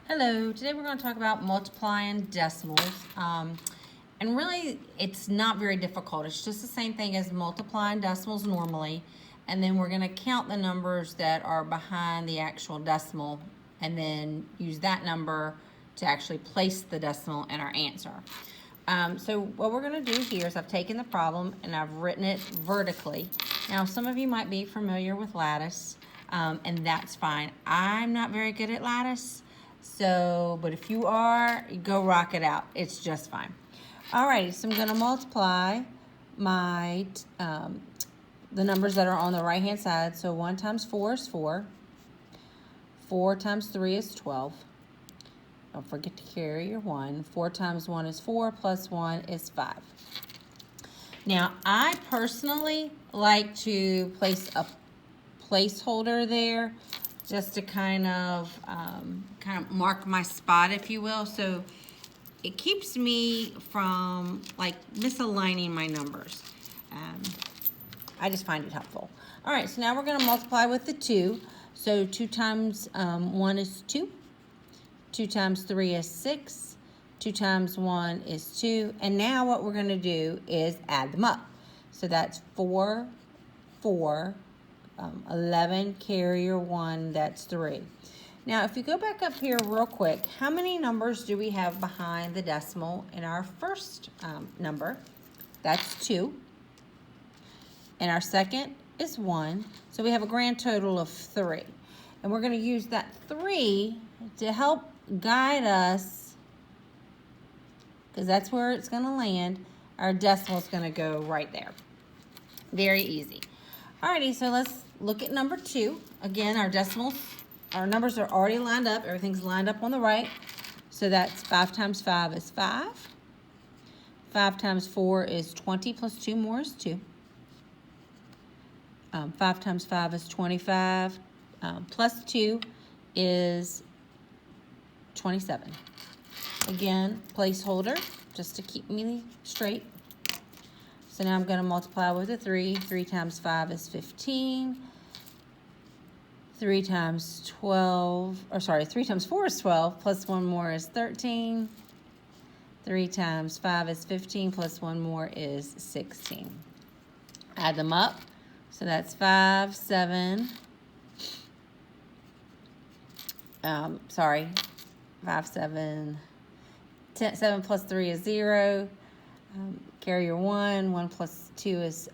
Hello, today we're going to talk about multiplying decimals. And really, it's not very difficult. It's just the same thing as multiplying decimals normally. And then we're going to count the numbers that are behind the actual decimal and then use that number to actually place the decimal in our answer. So what we're going to do here is I've taken the problem and I've written it vertically. Now, some of you might be familiar with lattice, and that's fine. I'm not very good at lattice. So, but if you are, go rock it out. It's just fine. Alrighty, so I'm going to multiply my the numbers that are on the right hand side. So 1 times 4 is 4. 4 times 3 is 12. Don't forget to carry your 1. 4 times 1 is 4, plus 1 is 5. Now, I personally like to place a placeholder there just to kind of mark my spot, if you will. So it keeps me from like misaligning my numbers. I just find it helpful. All right, so now we're going to multiply with the 2. So 2 times 1 is 2. 2 times 3 is 6. 2 times 1 is 2. And now what we're going to do is add them up. So that's 4, 4, 11, carry your 1, that's 3. Now, if you go back up here real quick, how many numbers do we have behind the decimal in our first number? That's 2. And our second is 1. So we have a grand total of 3. And we're going to use that 3 to help guide us, because that's where it's going to land. Our decimal is going to go right there. Very easy. Alrighty, so let's look at number 2. Again, our numbers are already lined up. Everything's lined up on the right. So that's 5 times 5 is 5. 5 times 4 is 20, plus 2 more is 2. 5 times 5 is 25. Plus 2 is 27. Again, placeholder, just to keep me straight. So now I'm going to multiply with a 3. 3 times 5 is 15. 3 times 4 is 12, plus 1 more is 13. 3 times 5 is 15, plus 1 more is 16. Add them up. So that's 5, 7. 5, 7. 10, 7 plus 3 is 0. Carry your 1. 1 plus 2 is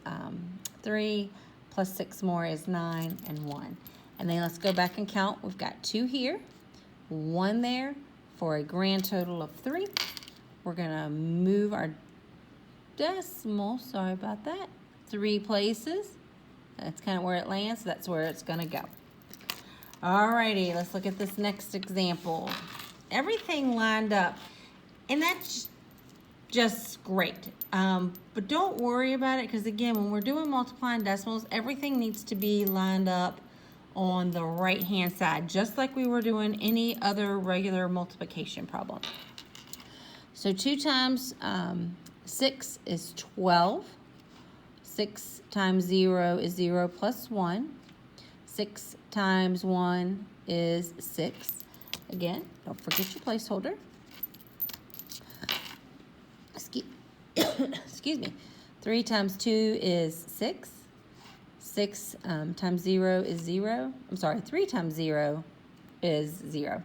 3. Plus 6 more is 9, and 1. And then let's go back and count. We've got 2 here, 1 there, for a grand total of 3. We're going to move our decimal, sorry about that, 3 places. That's kind of where it lands, so that's where it's going to go. Alrighty, let's look at this next example. Everything lined up, and that's just great. But don't worry about it, because again, when we're doing multiplying decimals, everything needs to be lined up on the right hand side, just like we were doing any other regular multiplication problem. So 2 times 6 is 12. 6 times 0 is 0 plus 1. 6 times 1 is 6. Again, don't forget your placeholder. Excuse me. 3 times 2 is 6. 6 times 0 is 0. 3 times 0 is 0.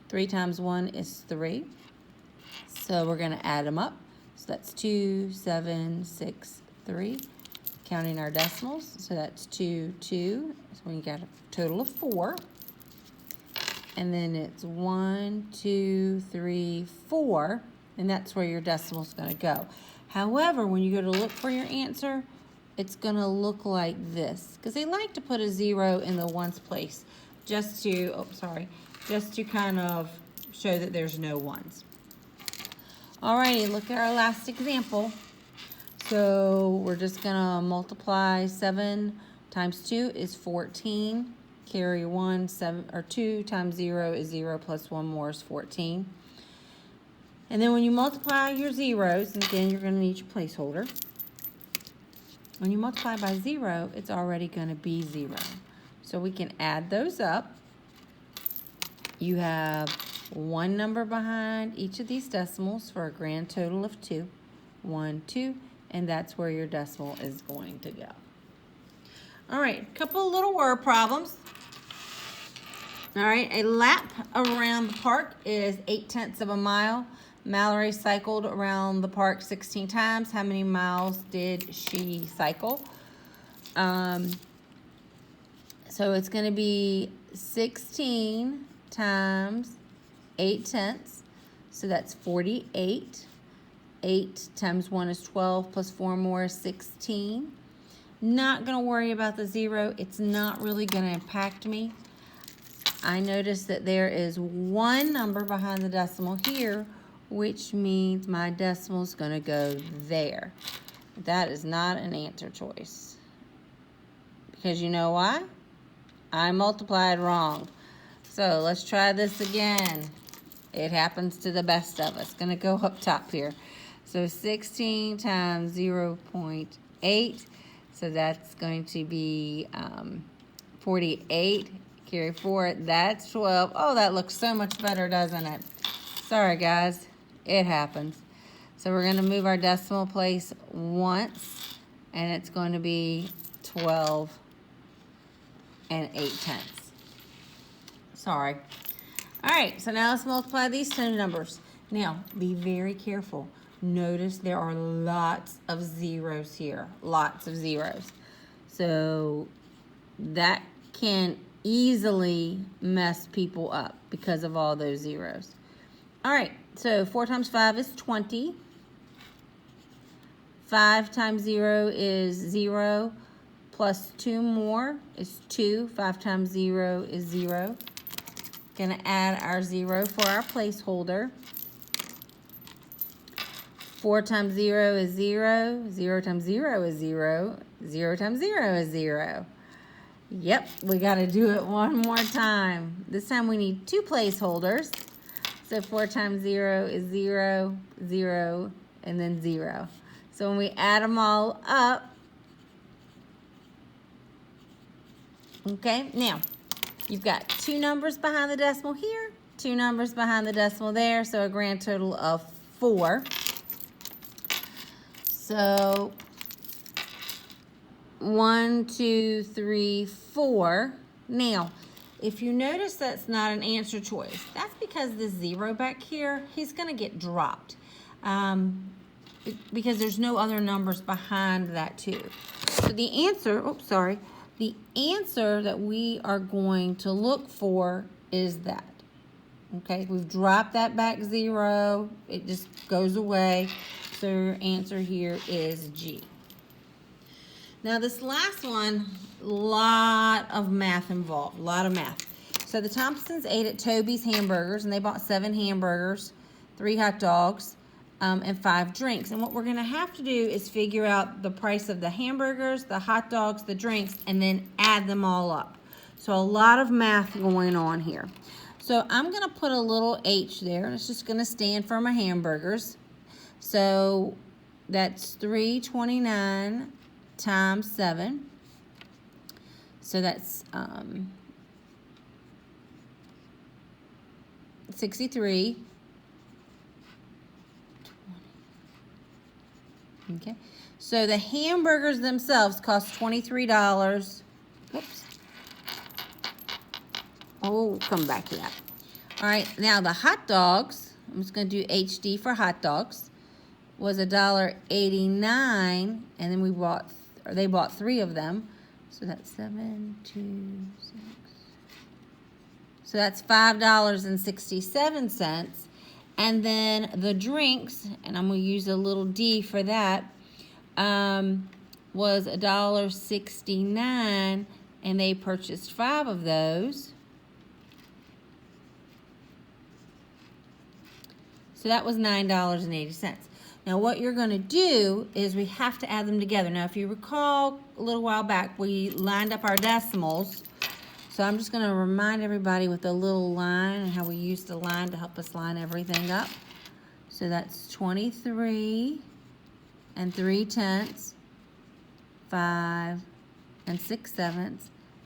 3 times 1 is 3. So we're going to add them up. So that's 2, 7, 6, 3. Counting our decimals. So that's 2, 2. So we got a total of 4. And then it's 1, 2, 3, 4. And that's where your decimal is going to go. However, when you go to look for your answer, it's going to look like this, because they like to put a 0 in the ones place just to kind of show that there's no ones. Alrighty, look at our last example. So we're just going to multiply 7 times 2 is 14. Carry 1, 7, or 2 times 0 is 0, plus 1 more is 14. And then when you multiply your zeros, and again, you're going to need your placeholder. When you multiply by 0, it's already going to be 0. So we can add those up. You have one number behind each of these decimals for a grand total of 2. 1, 2, and that's where your decimal is going to go. All right, a couple of little word problems. All right, a lap around the park is 8/10 of a mile. Mallory cycled around the park 16 times. How many miles did she cycle? So it's going to be 16 times 8/10. So that's 48. 8 times 1 is 12, plus 4 more is 16. Not going to worry about the 0. It's not really going to impact me. I notice that there is one number behind the decimal here, which means my decimal is going to go there. That is not an answer choice. Because you know why? I multiplied wrong. So let's try this again. It happens to the best of us. Going to go up top here. So 16 times 0.8. So that's going to be 48. Carry forward. That's 12. Oh, that looks so much better, doesn't it? Sorry, guys. It happens. So we're going to move our decimal place once, and it's going to be 12 and 8/10. Sorry. All right, so now let's multiply these two numbers. Now, be very careful. Notice there are lots of zeros here. Lots of zeros. So that can easily mess people up because of all those zeros. All right, so 4 times 5 is 20. 5 times 0 is 0. Plus 2 more is 2. 5 times 0 is 0. Gonna add our 0 for our placeholder. 4 times 0 is 0. 0 times 0 is 0. 0 times 0 is 0. Yep, we got to do it one more time. This time we need 2 placeholders. So 4 times 0 is 0, 0, and then 0. So when we add them all up, okay, now you've got 2 numbers behind the decimal here, 2 numbers behind the decimal there, so a grand total of 4. So 1, 2, 3, 4. Now, if you notice that's not an answer choice, that's because this 0 back here, he's going to get dropped because there's no other numbers behind that 2. So the answer, the answer that we are going to look for is that. Okay, we've dropped that back 0. It just goes away. So your answer here is G. Now this last one, lot of math involved, a lot of math. So the Thompsons ate at Toby's Hamburgers, and they bought 7 hamburgers, 3 hot dogs, and 5 drinks. And what we're going to have to do is figure out the price of the hamburgers, the hot dogs, the drinks, and then add them all up. So a lot of math going on here. So I'm going to put a little H there, and it's just going to stand for my hamburgers. So that's 329 times 7. So that's 63. Okay. So the hamburgers themselves cost $23. Whoops. Oh, come back to that. All right. Now the hot dogs, I'm just going to do HD for hot dogs, was $1.89, and then they bought 3 of them. So that's 7, 2, 6. So that's $5.67. And then the drinks, and I'm going to use a little D for that, was $1.69, and they purchased 5 of those. So that was $9.80. Now what you're going to do is we have to add them together. Now if you recall a little while back, we lined up our decimals. So I'm just going to remind everybody with a little line and how we used the line to help us line everything up. So that's 23 and 3/10, 5 and 6/7,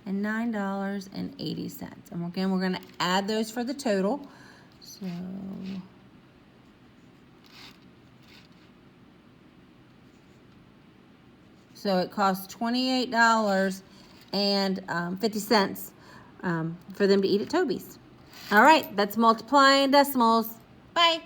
and $9.80. And again, we're gonna add those for the total. So it costs $28.50 for them to eat at Toby's. All right, that's multiplying decimals. Bye.